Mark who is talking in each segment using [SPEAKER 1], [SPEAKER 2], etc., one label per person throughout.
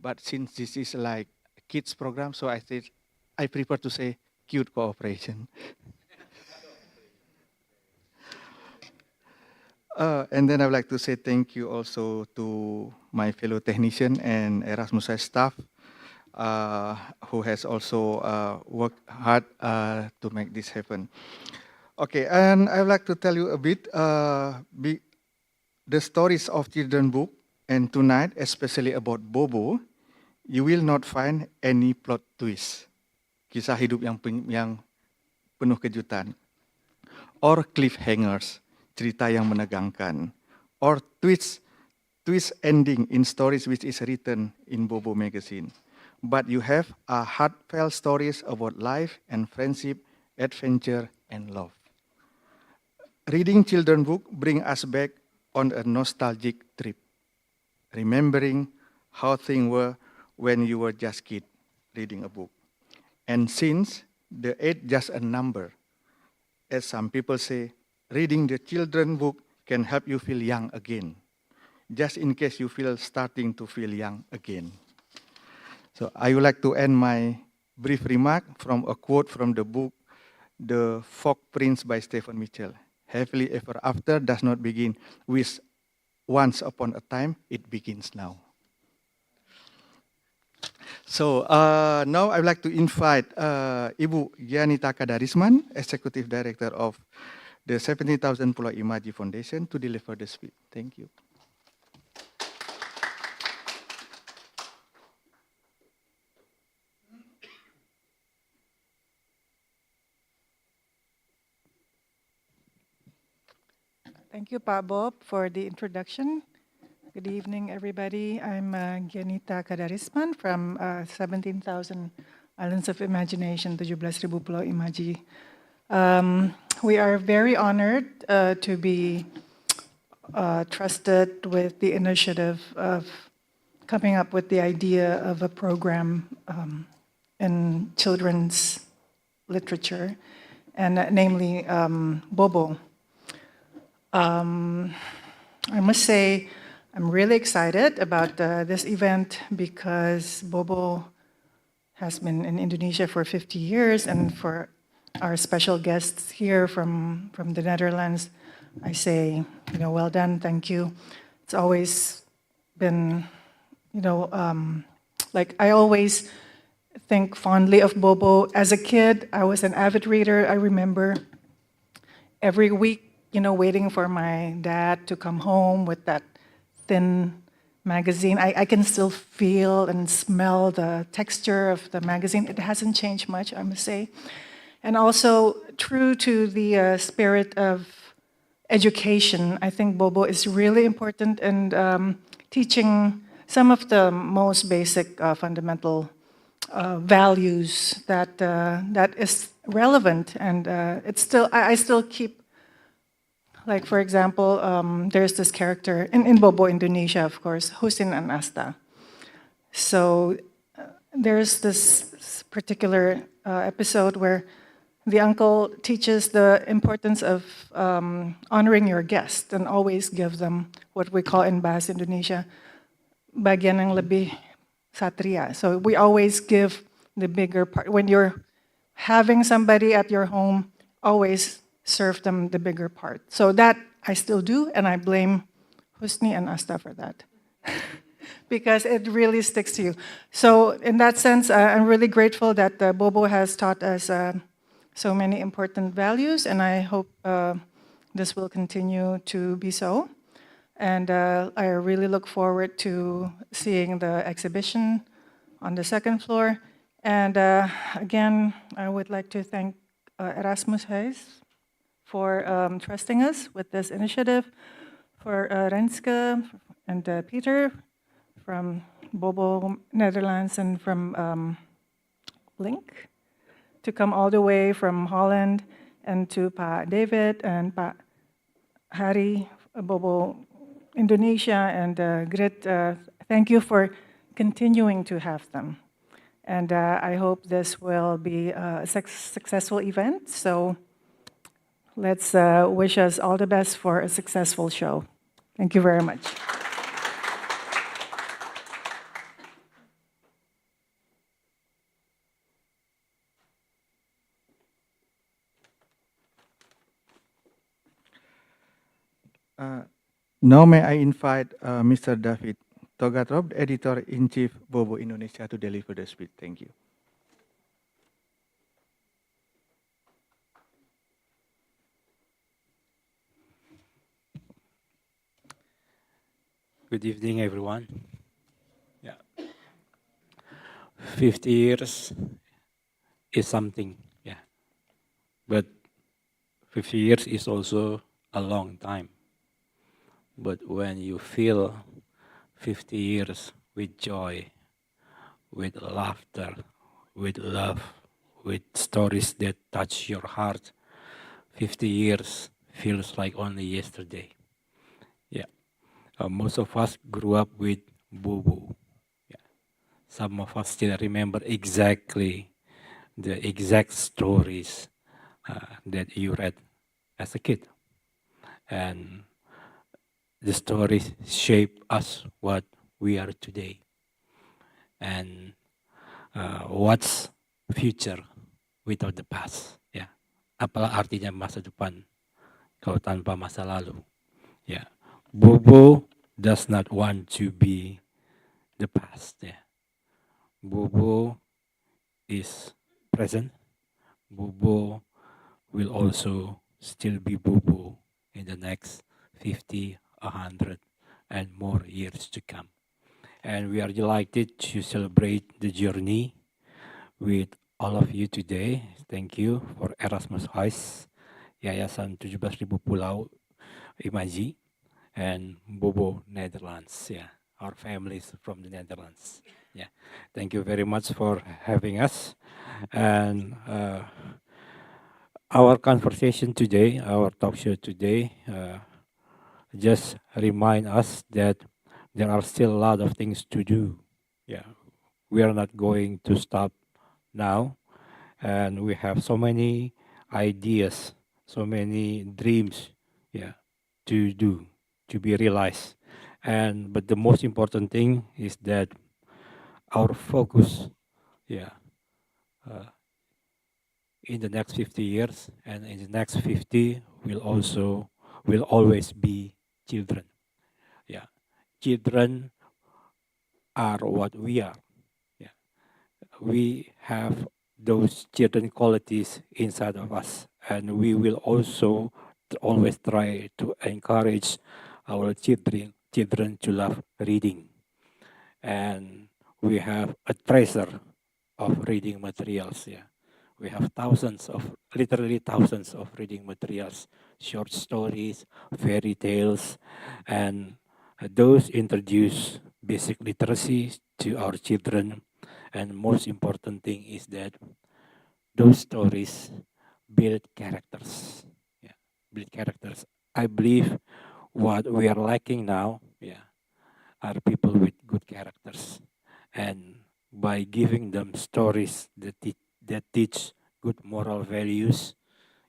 [SPEAKER 1] But since this is like a kids program, so I prefer to say cute cooperation. And then I would like to say thank you also to my fellow technician and Erasmus Huis staff uh, who has also worked hard to make this happen. Okay, and I would like to tell you a bit the stories of children book. And tonight, especially about Bobo, you will not find any plot twist. Kisah hidup yang penuh kejutan. Or cliffhangers, cerita yang menegangkan. Or twist ending in stories which is written in Bobo magazine. But you have a heartfelt stories about life and friendship, adventure, and love. Reading children book bring us back on a nostalgic trip, remembering how things were when you were just kid reading a book. And since the age just a number, as some people say, reading the children book can help you feel young again, just in case you feel starting to feel young again. So I would like to end my brief remark from a quote from the book, The Fog Prince by Stephen Mitchell. Happily ever after does not begin with once upon a time, it begins now. So now I would like to invite Ibu Gianita Kadarisman, Executive Director of the 70,000 Pulau Imaji Foundation, to deliver the speech. Thank you.
[SPEAKER 2] Thank you, Pak Bob, for the introduction. Good evening, everybody. I'm Gianita Kadarisman from 17,000 Islands of Imagination, 17,000 Pulau Imaji. We are very honored to be trusted with the initiative of coming up with the idea of a program in children's literature, and namely Bobo. I must say, I'm really excited about this event because Bobo has been in Indonesia for 50 years, and for our special guests here from the Netherlands, I say, well done, thank you. It's always been, like I always think fondly of Bobo. As a kid, I was an avid reader. I remember every week, waiting for my dad to come home with that thin magazine. I can still feel and smell the texture of the magazine. It hasn't changed much, I must say. And also, true to the spirit of education, I think Bobo is really important in teaching some of the most basic fundamental values that is relevant, and I still keep. Like, for example, there's this character in Bobo, Indonesia, of course, Husin and Asta. So there's this particular episode where the uncle teaches the importance of honoring your guest and always give them what we call in Bahasa Indonesia, bagian yang lebih satria. So we always give the bigger part. When you're having somebody at your home, always serve them the bigger part. So that I still do, and I blame Husni and Asta for that. Because it really sticks to you. So in that sense, I'm really grateful that Bobo has taught us so many important values, and I hope this will continue to be so. And I really look forward to seeing the exhibition on the second floor. And again, I would like to thank Erasmus Huis for trusting us with this initiative, for Renske and Peter from Bobo, Netherlands, and from Link, to come all the way from Holland, and to Pak David and Pak Hari, Bobo, Indonesia, and Grit. Thank you for continuing to have them. And I hope this will be a successful event. So let's wish us all the best for a successful show. Thank you very much.
[SPEAKER 1] Now may I invite Mr. David Togatrop, Editor-in-Chief Bobo Indonesia, to deliver the speech. Thank you.
[SPEAKER 3] Good evening, everyone. Yeah, 50 years is something, yeah. But 50 years is also a long time. But when you feel 50 years with joy, with laughter, with love, with stories that touch your heart, 50 years feels like only yesterday. Yeah, most of us grew up with Bobo. Yeah. Some of us still remember exactly the exact stories that you read as a kid. And the stories shape us what we are today. And what's future without the past? Yeah. Apalah artinya masa depan kalau tanpa masa lalu? Yeah. Bobo does not want to be the past. Yeah. Bobo is present. Bobo will also still be Bobo in the next 50, 100, and more years to come. And we are delighted to celebrate the journey with all of you today. Thank you for Erasmus Huis, Yayasan 17.000 Pulau Imaji, and Bobo Netherlands. Yeah, our families from the Netherlands. Yeah, thank you very much for having us. And our conversation today, our talk show today, just remind us that there are still a lot of things to do. Yeah, we are not going to stop now, and we have so many ideas, so many dreams, yeah, to do, to be realized. And but the most important thing is that our focus, yeah, uh, in the next 50 years and in the next 50 will always be children. Yeah, children are what we are. Yeah, we have those children qualities inside of us, and we will also always try to encourage our children to love reading. And we have a treasure of reading materials. Yeah, we have literally thousands of reading materials, short stories, fairy tales, and those introduce basic literacy to our children. And most important thing is that those stories build characters. Yeah, build characters. I believe what we are lacking now, yeah, are people with good characters. And by giving them stories that teach good moral values,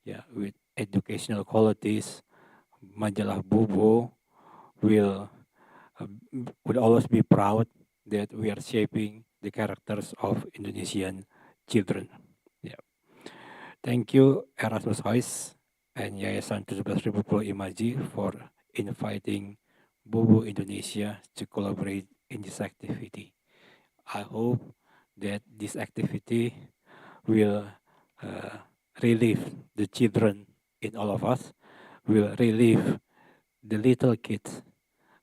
[SPEAKER 3] yeah, with educational qualities, Majalah Bobo will would always be proud that we are shaping the characters of Indonesian children. Yeah. Thank you Erasmus Huis and Yayasan 17.000 Pulau Imaji for inviting Bobo Indonesia to collaborate in this activity. I hope that this activity will uh, relieve the children in all of us, will relieve the little kids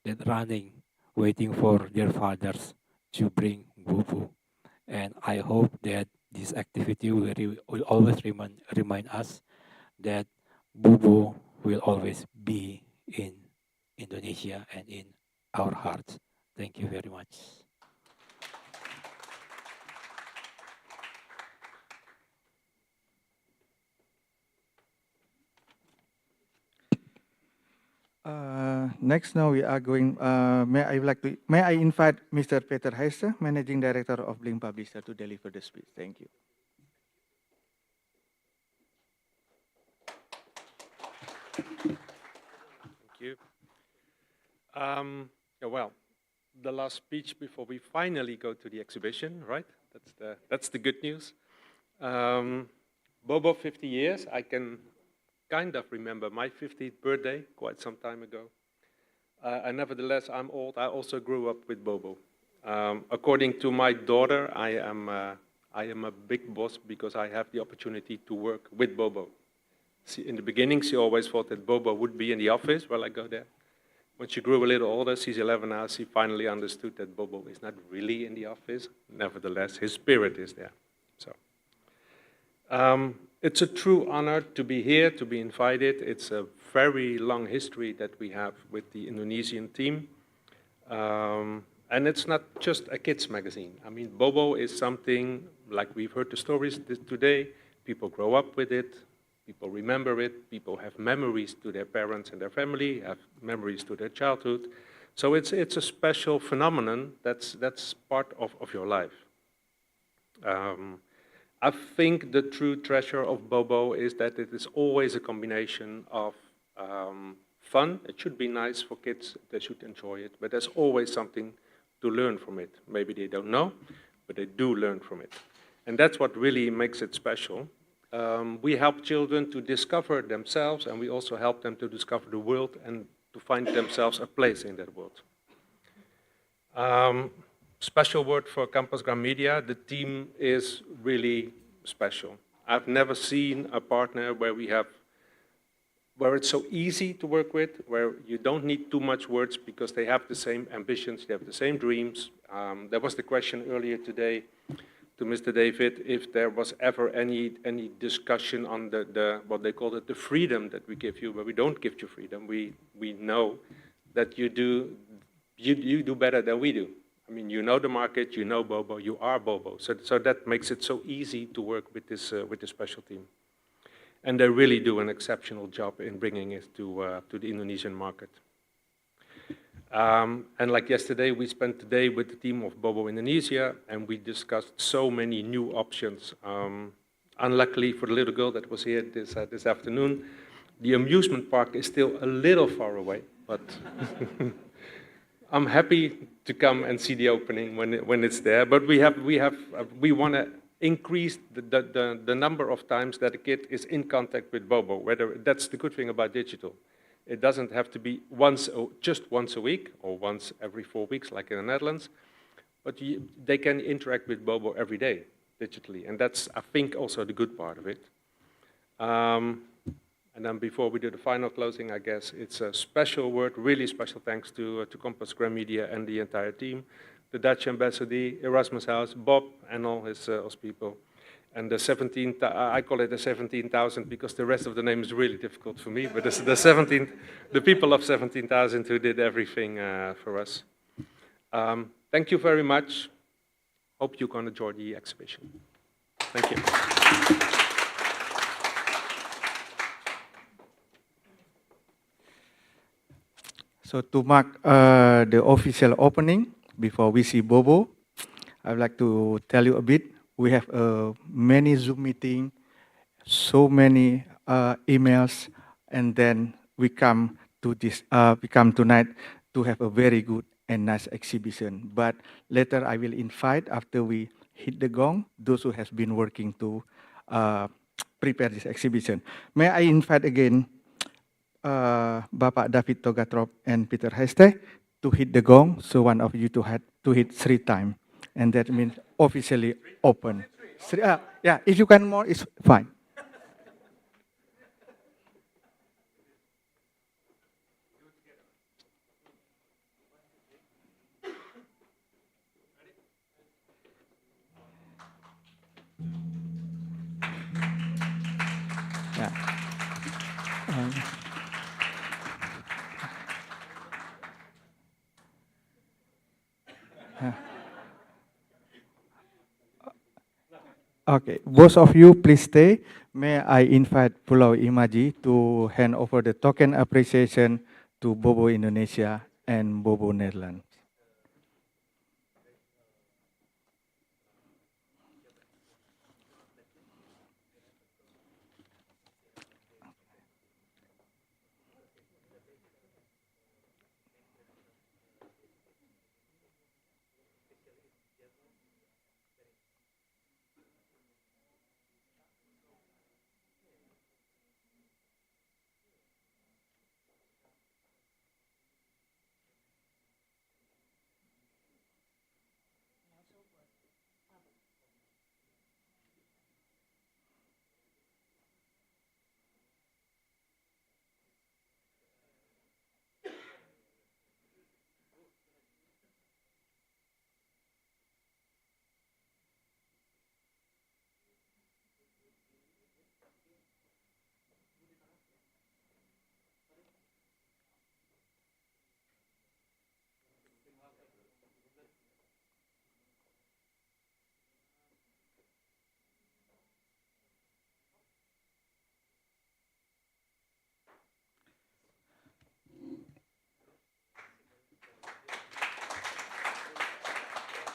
[SPEAKER 3] that running, waiting for their fathers to bring Bobo. And I hope that this activity will always remind us that Bobo will always be in Indonesia and in our hearts. Thank you very much.
[SPEAKER 1] Next, now we are going. May I invite Mr. Peter Heise, Managing Director of Blink Publisher, to deliver the speech. Thank you.
[SPEAKER 4] Thank you. Yeah, well, the last speech before we finally go to the exhibition, right? That's the good news. Bobo 50 years. I can kind of remember my 50th birthday quite some time ago. And nevertheless, I'm old. I also grew up with Bobo. According to my daughter, I am a big boss because I have the opportunity to work with Bobo. In the beginning, she always thought that Bobo would be in the office while I go there. When she grew a little older, she's 11 now, she finally understood that Bobo is not really in the office. Nevertheless, his spirit is there. So, it's a true honor to be here, to be invited. It's a very long history that we have with the Indonesian team. And it's not just a kids magazine. I mean, Bobo is something, like we've heard the stories today, people grow up with it, people remember it, people have memories to their parents and their family, have memories to their childhood. So it's a special phenomenon that's part of your life. I think the true treasure of Bobo is that it is always a combination of fun. It should be nice for kids, they should enjoy it, but there's always something to learn from it. Maybe they don't know, but they do learn from it. And that's what really makes it special. We help children to discover themselves, and we also help them to discover the world and to find themselves a place in that world. Special word for Campus Gram Media, the team is really special. I've never seen a partner where it's so easy to work with, where you don't need too much words because they have the same ambitions, they have the same dreams. There was the question earlier today to Mr. David, if there was ever any discussion on the what they call it, the freedom that we give you, but we don't give you freedom. We know that you do better than we do. I mean, you know the market, you know Bobo, you are Bobo. So that makes it so easy to work with this special team. And they really do an exceptional job in bringing it to the Indonesian market. And like yesterday, we spent the day with the team of Bobo Indonesia, and we discussed so many new options. Unluckily for the little girl that was here this afternoon, the amusement park is still a little far away, but I'm happy to come and see the opening when it's there. But we want to increase the number of times that a kid is in contact with Bobo. Whether that's the good thing about digital. It doesn't have to be just once a week or once every 4 weeks like in the Netherlands, but they can interact with Bobo every day digitally, and that's, I think, also the good part of it. And then before we do the final closing, I guess it's a special word, really special thanks to Campus Gram Media and the entire team, the Dutch ambassador, Erasmus Huis, Bob, and all his people. And the 17, I call it the 17,000 because the rest of the name is really difficult for me, but the people of 17,000 who did everything for us. Thank you very much. Hope you can enjoy the exhibition. Thank you.
[SPEAKER 1] So to mark the official opening, before we see Bobo, I would like to tell you a bit. We have many Zoom meetings, so many emails, and then we come to this. We come tonight to have a very good and nice exhibition. But later I will invite, after we hit the gong, those who have been working to prepare this exhibition. May I invite again Bapak David Togatrop and Peter Heste to hit the gong. So one of you to hit 3 times. And that means officially open. Yeah, if you can more, it's fine. Yeah. Okay, both of you please stay. May I invite Pulau Imaji to hand over the token appreciation to Bobo Indonesia and Bobo Netherlands.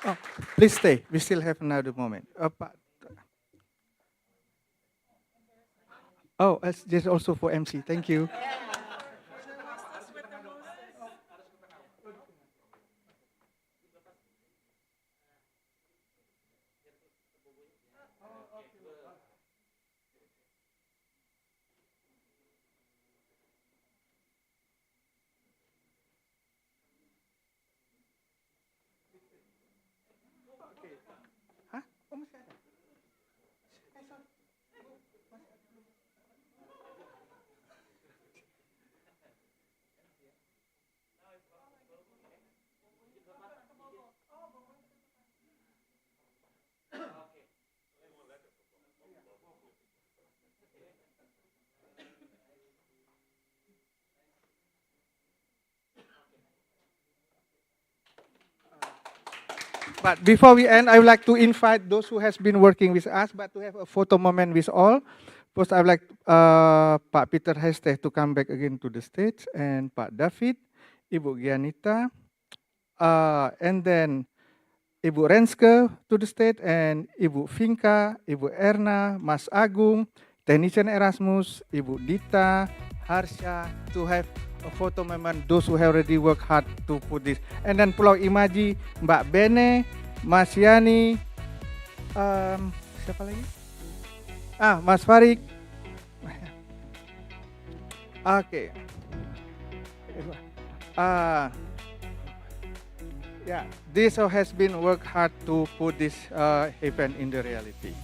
[SPEAKER 1] Oh, please stay. We still have another moment. Oh, there's also for MC. Thank you. Hah? Oh, masih ada? But before we end, I would like to invite those who has been working with us, but to have a photo moment with all. First, I would like Pak Peter Heste to come back again to the stage, and Pak David, Ibu Gianita, and then Ibu Renske to the stage, and Ibu Finka, Ibu Erna, Mas Agung, Technician Erasmus, Ibu Dita, Harsha, to have a photo moment, those who have already worked hard to put this. And then Pulau Imaji, Mbak Bene, Mas Yani, siapa lagi? Mas Farid. Okay. Yeah, this has been worked hard to put this event in the reality.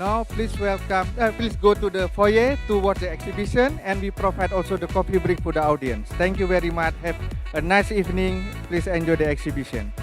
[SPEAKER 1] Now, please go to the foyer to watch the exhibition, and we provide also the coffee break for the audience. Thank you very much. Have a nice evening. Please enjoy the exhibition.